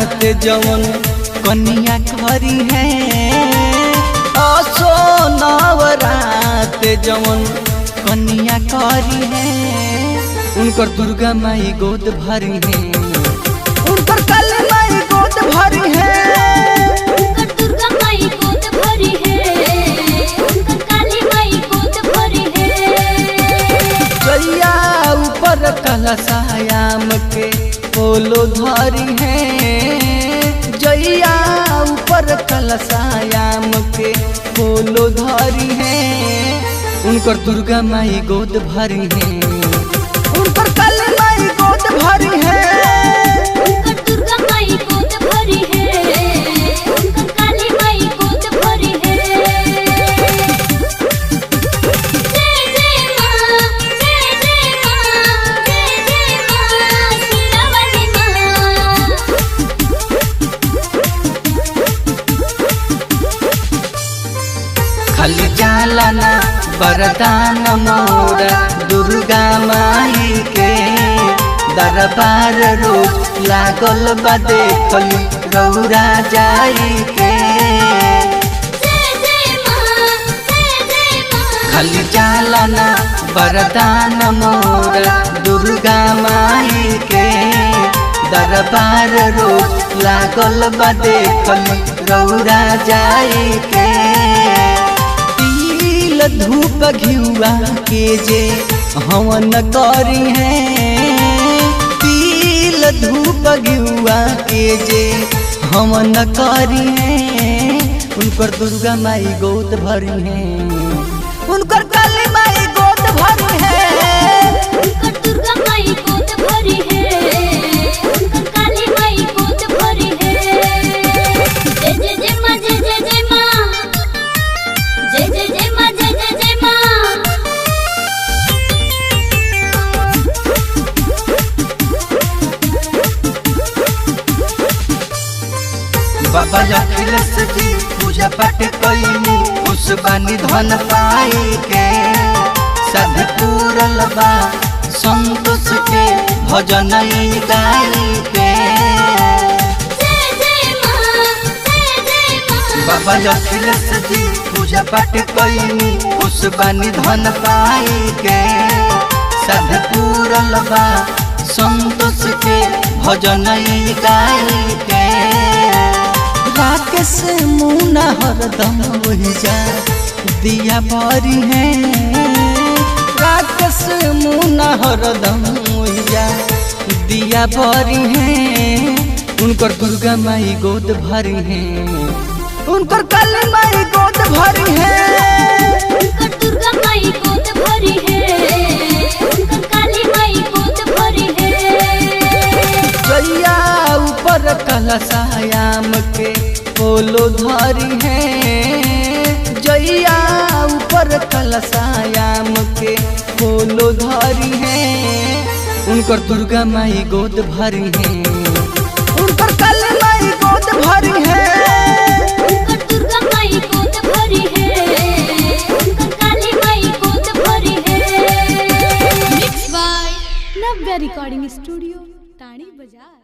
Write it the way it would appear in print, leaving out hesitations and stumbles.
रात जवन कन्या करी है असो नवरात जवन कन्या करी है उनकर दुर्गा माई गोद भरी है उनकर काली माई गोद भरी है उनकर दुर्गा माई गोद भरी है उनकर काली माई गोद भरी है। जैया ऊपर कलशायाम के पोलो धरी है जैया ऊपर कलशायाम के पोलो धरी है उनकर दुर्गा माई गोद भरी है उनकर काली माई गोद भरी है उनकर दुर्गा माई गोद भरी है उनकर काली माई गोद भरी है। जय जय मां जय जय मां जय जय मां सिरावली मां। खाली जाला ना वरदान मोरा दुर्गा माई के दरबार रोज लागल बा देखली रौरा जाई के जय जय मां जय जय मां। खाली जाला ना वरदान मोरा दुर्गा माई के दरबार रोज लागल बा देखली रौरा जाई के धूप घिउआ के जे हवन करी है तिल धूप घिउआ के जे हवन करी है उनकर दुर्गा माई गोद भरी है उनकर काली माई गोद भरी है उनकर दुर्गा माई गोद भरी है उनकर काली माई गोद भरी है। जय जय जय मां जय जय जय मां जय जय जय मां जय जय जय मां। बाबा अखिलेश जी पूजा पाठ कईनी खुश बानी धन पाई के साध पूरल बा संतोष के भजन गाई के जय जय मां जय जय मां। बाबा अखिलेश जी पूजा पाठ कईनी खुश बानी धन पाई के साध पूरल बा संतोष के भजन गाई के राकेश मुना हरदम वही जा दिया भरी है राकेश मुना हरदम वही जा दिया भरी है उनकर दुर्गा माई गोद भरी है उनकर काली माई गोद भरी है उनकर दुर्गा माई गोद भरी है उनकर काली माई गोद भरी है। जैया ऊपर कलशायाम के पोलो धरी है जैया ऊपर कलशायाम के पोलो धरी है उनकर दुर्गा माई गोद भरी है उनकर काली माई गोद भरी है उनकर दुर्गा माई गोद भरी है उनकर काली माई गोद भरी है। Mix by Navya recording studio टाणी बाजार।